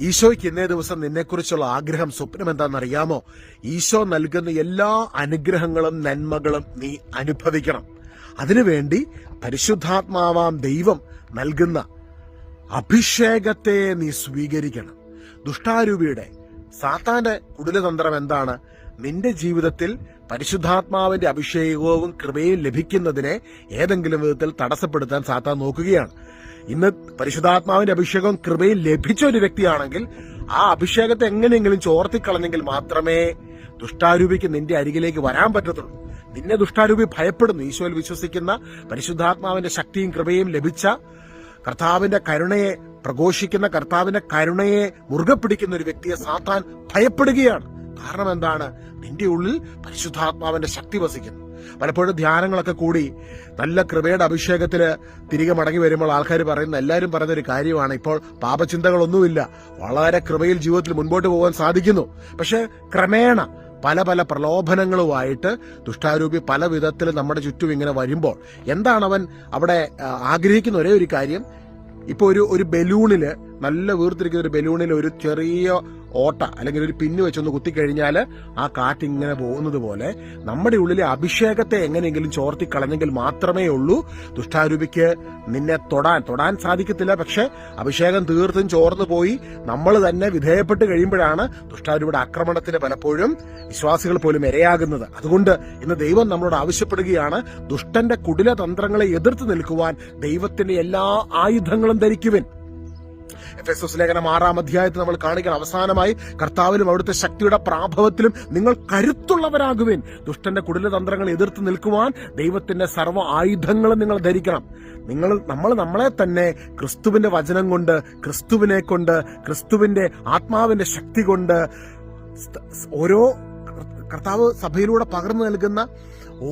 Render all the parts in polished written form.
ഈശോയ്ക്ക് ഇന്നേ ദിവസം നിന്നെക്കുറിച്ചുള്ള ആഗ്രഹം, സ്വപ്നം എന്താണെന്നറിയാമോ? ഈശോ നൽകുന്ന എല്ലാ അനുഗ്രഹങ്ങളും നന്മകളും നീ അനുഭവിക്കണം. അതിനുവേണ്ടി പരിശുദ്ധാത്മാവാം ദൈവം നൽകുന്ന അഭിഷേകത്തെ നീ സ്വീകരിക്കണം. ദുഷ്ടാരൂപിയുടെ സാത്താന്റെ കുടിലതന്ത്രം എന്താണ്? നിന്റെ ജീവിതത്തിൽ പരിശുദ്ധാത്മാവിന്റെ അഭിഷേകവും കൃപയും ലഭിക്കുന്നതിനെ ഏതെങ്കിലും വിധത്തിൽ തടസ്സപ്പെടുത്താൻ സാത്താൻ നോക്കുകയാണ്. ഇന്ന് പരിശുദ്ധാത്മാവിന്റെ അഭിഷേകവും കൃപയും ലഭിച്ച ഒരു വ്യക്തിയാണെങ്കിൽ ആ അഭിഷേകത്തെ എങ്ങനെയെങ്കിലും ചോർത്തിക്കളഞ്ഞെങ്കിൽ മാത്രമേ ദുഷ്ടാരൂപിക്ക് നിന്റെ അരികിലേക്ക് വരാൻ പറ്റത്തുള്ളൂ. നിന്നെ ദുഷ്ടാരൂപി ഭയപ്പെടുന്നു. ഈശോയിൽ വിശ്വസിക്കുന്ന, പരിശുദ്ധാത്മാവിന്റെ ശക്തിയും കൃപയും ലഭിച്ച, കർത്താവിന്റെ കരുണയെ പ്രഘോഷിക്കുന്ന, കർത്താവിന്റെ കരുണയെ മുറുകെ പിടിക്കുന്ന ഒരു വ്യക്തിയെ സാത്താൻ ഭയപ്പെടുകയാണ്. കാരണം എന്താണ്? നിന്റെ ഉള്ളിൽ പരിശുദ്ധാത്മാവിന്റെ ശക്തി വസിക്കുന്നു. പലപ്പോഴും ധ്യാനങ്ങളൊക്കെ കൂടി നല്ല കൃപയുടെ അഭിഷേകത്തില് തിരികെ മടങ്ങി വരുമ്പോൾ ആൾക്കാർ എല്ലാവരും പറയുന്ന ഒരു കാര്യമാണ്, ഇപ്പോൾ പാപചിന്തകളൊന്നുമില്ല, വളരെ കൃപയിൽ ജീവിതത്തിൽ മുൻപോട്ട് പോകാൻ സാധിക്കുന്നു. പക്ഷെ ക്രമേണ പല പല പ്രലോഭനങ്ങളുമായിട്ട് ദുഷ്ടാരൂപി പല വിധത്തിൽ നമ്മുടെ ചുറ്റും ഇങ്ങനെ വരുമ്പോൾ എന്താണ് അവൻ അവിടെ ആഗ്രഹിക്കുന്ന ഒരേ ഒരു കാര്യം, ഇപ്പൊ ഒരു ബലൂണില്, നല്ല വീർത്തിരിക്കുന്ന ഒരു ബലൂണിൽ ഒരു ചെറിയ ഓട്ട അല്ലെങ്കിൽ ഒരു പിന്ന് വെച്ചൊന്ന് കുത്തിക്കഴിഞ്ഞാൽ ആ കാറ്റിങ്ങനെ പോകുന്നത് പോലെ നമ്മുടെ ഉള്ളിലെ അഭിഷേകത്തെ എങ്ങനെയെങ്കിലും ചോർത്തിക്കളഞ്ഞെങ്കിൽ മാത്രമേ ഉള്ളൂ ദുഷ്ടാരൂപിക്ക് നിന്നെ തൊടാൻ സാധിക്കത്തില്ല. പക്ഷെ അഭിഷേകം തീർത്തും ചോർന്നു പോയി നമ്മൾ തന്നെ വിധേയപ്പെട്ട് കഴിയുമ്പോഴാണ് ദുഷ്ടാരൂപിയുടെ ആക്രമണത്തിന് പലപ്പോഴും വിശ്വാസികൾ പോലും ഇരയാകുന്നത്. അതുകൊണ്ട് ഇന്ന് ദൈവം നമ്മളോട് ആവശ്യപ്പെടുകയാണ്, ദുഷ്ടന്റെ കുടില തന്ത്രങ്ങളെ എതിർത്ത് നിൽക്കുവാൻ ദൈവത്തിന്റെ എല്ലാ ആയുധങ്ങളും ധരിക്കുവിൻ. എഫെസോസ് ലേഖനം 6-ാം അധ്യായത്തിൽ നമ്മൾ കാണിക്കണം, അവസാനമായി കർത്താവിലും അവിടുത്തെ ശക്തിയുടെ പ്രാഭവത്തിലും നിങ്ങൾ കരുത്തുള്ളവരാകുവിൻ. ദുഷ്ടന്റെ കുടിലതന്ത്രങ്ങൾ എതിർത്ത് നിൽക്കുവാൻ ദൈവത്തിന്റെ സർവ്വ ആയുധങ്ങളും നിങ്ങൾ ധരിക്കണം. നമ്മൾ നമ്മളെ തന്നെ ക്രിസ്തുവിന്റെ വചനം കൊണ്ട്, ക്രിസ്തുവിനെ കൊണ്ട്, ക്രിസ്തുവിന്റെ ആത്മാവിന്റെ ശക്തി കൊണ്ട്, ഓരോ കർത്താവ് സഭയിലൂടെ പകർന്നു നൽകുന്ന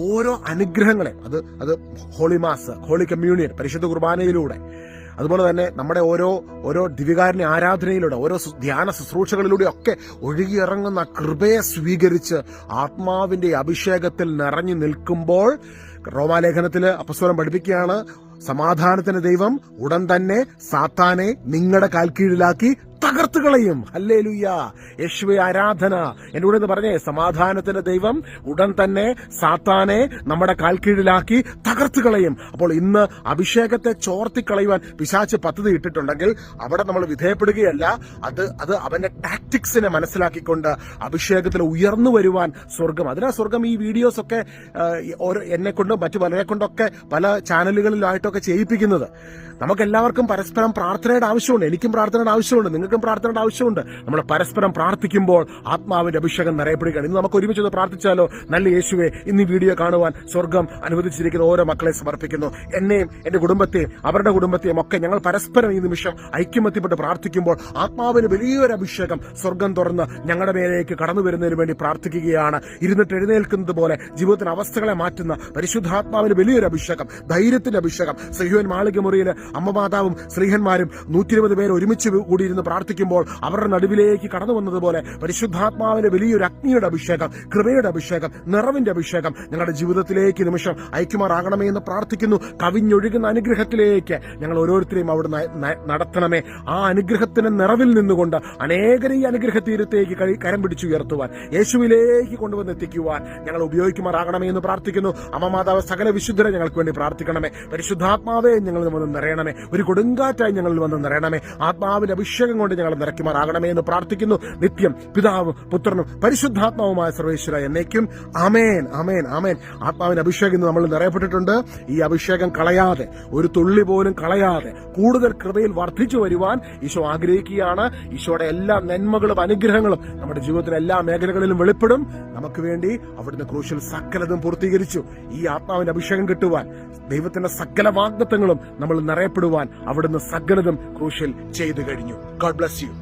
ഓരോ അനുഗ്രഹങ്ങളെ, അത് ഹോളി മാസ്, ഹോളി കമ്മ്യൂണിയൻ, പരിശുദ്ധ കുർബാനയിലൂടെ, അതുപോലെ തന്നെ നമ്മുടെ ഓരോ ദിവ്യകാരുണ്യ ആരാധനയിലൂടെ, ഓരോ ധ്യാന ശുശ്രൂഷകളിലൂടെ ഒക്കെ ഒഴുകിയിറങ്ങുന്ന കൃപയെ സ്വീകരിച്ച് ആത്മാവിന്റെ അഭിഷേകത്തിൽ നിറഞ്ഞു നിൽക്കുമ്പോൾ റോമാലേഖനത്തില് അപ്പസ്തലൻ പഠിപ്പിക്കുകയാണ്, സമാധാനത്തിന് ദൈവം ഉടൻ തന്നെ സാത്താനെ നിങ്ങളുടെ കാൽക്കീഴിലാക്കി തകർത്തു കളയും. ഹല്ലേലൂയ, യേശുവേ ആരാധന. എന്റെ കൂടെ എന്ന് പറഞ്ഞേ, സമാധാനത്തിന്റെ ദൈവം ഉടൻ തന്നെ സാത്താനെ നമ്മുടെ കാൽക്കീഴിലാക്കി തകർത്തു കളയും. അപ്പോൾ ഇന്ന് അഭിഷേകത്തെ ചോർത്തിക്കളയുവാൻ പിശാച് പദ്ധതി ഇട്ടിട്ടുണ്ടെങ്കിൽ അവിടെ നമ്മൾ വിധേയപ്പെടുകയല്ല, അത് അവന്റെ ടാക്ടിക്സിനെ മനസ്സിലാക്കിക്കൊണ്ട് അഭിഷേകത്തിൽ ഉയർന്നു വരുവാൻ അതിനാ സ്വർഗം ഈ വീഡിയോസ് ഒക്കെ എന്നെ കൊണ്ടും മറ്റു പലരെ കൊണ്ടൊക്കെ പല ചാനലുകളിലായിട്ടൊക്കെ ചെയ്യിപ്പിക്കുന്നത്. നമുക്കെല്ലാവർക്കും പരസ്പരം പ്രാർത്ഥനയുടെ ആവശ്യമുണ്ട്. എനിക്കും പ്രാർത്ഥനയുടെ ആവശ്യമുണ്ട്, നിങ്ങൾക്കും പ്രാർത്ഥനയുടെ ആവശ്യമുണ്ട്. നമ്മൾ പരസ്പരം പ്രാർത്ഥിക്കുമ്പോൾ ആത്മാവിന്റെ അഭിഷേകം നിറയപ്പെടുകയാണ്. ഇന്ന് നമുക്ക് ഒരുമിച്ച് പ്രാർത്ഥിച്ചാലോ? നല്ല യേശുവേ, ഇന്ന് ഈ വീഡിയോ കാണുവാൻ സ്വർഗം അനുവദിച്ചിരിക്കുന്ന ഓരോ മക്കളെ സമർപ്പിക്കുന്നു. എന്നെയും എന്റെ കുടുംബത്തെയും അവരുടെ കുടുംബത്തെയും ഒക്കെ ഞങ്ങൾ പരസ്പരം ഈ നിമിഷം ഐക്യമത്യപ്പെട്ട് പ്രാർത്ഥിക്കുമ്പോൾ ആത്മാവിന് വലിയൊരു അഭിഷേകം സ്വർഗം തുറന്ന് ഞങ്ങളുടെ മേലേക്ക് കടന്നു വരുന്നതിന് വേണ്ടി പ്രാർത്ഥിക്കുകയാണ്. ഇരുന്നിട്ട് എഴുന്നേൽക്കുന്നത് പോലെ ജീവിതത്തിന് അവസ്ഥകളെ മാറ്റുന്ന പരിശുദ്ധാത്മാവിന് വലിയൊരു അഭിഷേകം, ധൈര്യത്തിന്റെ അഭിഷേകം. സിഹ്യോൻ മാളിക മുറിയിൽ അമ്മമാതാവും സ്ത്രീഹന്മാരും 120 പേര് ഒരുമിച്ച് കൂടിയിരുന്ന് പ്രാർത്ഥിക്കുമ്പോൾ അവരുടെ നടുവിലേക്ക് കടന്നു വന്നതുപോലെ പരിശുദ്ധാത്മാവിന്റെ വലിയൊരു അഗ്നിയുടെ അഭിഷേകം, കൃപയുടെ അഭിഷേകം, നിറവിന്റെ അഭിഷേകം ഞങ്ങളുടെ ജീവിതത്തിലേക്ക് നിമിഷം അയക്കുമാറാകണമേ എന്ന് പ്രാർത്ഥിക്കുന്നു. കവിഞ്ഞൊഴുകുന്ന അനുഗ്രഹത്തിലേക്ക് ഞങ്ങൾ ഓരോരുത്തരെയും അവിടെ നടത്തണമേ. ആ അനുഗ്രഹത്തിന്റെ നിറവിൽ നിന്നുകൊണ്ട് അനേകരെ ഈ അനുഗ്രഹതീരത്തേക്ക് കരം പിടിച്ചുയർത്തുവാൻ, യേശുവിലേക്ക് കൊണ്ടുവന്നെത്തിക്കുവാൻ ഞങ്ങൾ ഉപയോഗിക്കുമാറാകണമേ എന്ന് പ്രാർത്ഥിക്കുന്നു. അമ്മമാതാവ് സകല വിശുദ്ധരെ ഞങ്ങൾക്ക് വേണ്ടി പ്രാർത്ഥിക്കണമേ. പരിശുദ്ധാത്മാവെ ഞങ്ങൾ വന്ന് നിറയണമേ. ഒരു കൊടുങ്കാറ്റായി ഞങ്ങളിൽ വന്ന് നിറയണമേ. ആത്മാവിന്റെ അഭിഷേകം കൊണ്ട് ഞങ്ങൾ നിറയ്ക്കുമാറാകണമേ എന്ന് പ്രാർത്ഥിക്കുന്നു. നിത്യം പിതാവും പുത്രനും പരിശുദ്ധാത്മാവുമായ സർവേശ്വര എന്നേക്കും ആമേൻ, ആമേൻ, ആമേൻ. ആത്മാവിന്റെ അഭിഷേകം നമ്മൾ നിറയപ്പെട്ടിട്ടുണ്ട്. ഈ അഭിഷേകം കളയാതെ, ഒരു തുള്ളി പോലും കളയാതെ കൂടുതൽ കൃപയിൽ വർദ്ധിച്ചു വരുവാൻ ഈശോ ആഗ്രഹിക്കുകയാണ്. ഈശോയുടെ എല്ലാ നന്മകളും അനുഗ്രഹങ്ങളും നമ്മുടെ ജീവിതത്തിലെ എല്ലാ മേഖലകളിലും വെളിപ്പെടും. നമുക്ക് വേണ്ടി അവിടുന്ന് ക്രൂശിൽ സകലതും പൂർത്തീകരിച്ചു. ഈ ആത്മാവിന്റെ അഭിഷേകം കിട്ടുവാൻ, ദൈവത്തിന്റെ സകല വാഗ്ദത്തങ്ങളും നമ്മൾ നിറയപ്പെടുവാൻ അവിടുന്ന് സകലതും ക്രൂശിൽ ചെയ്തു കഴിഞ്ഞു. God bless you.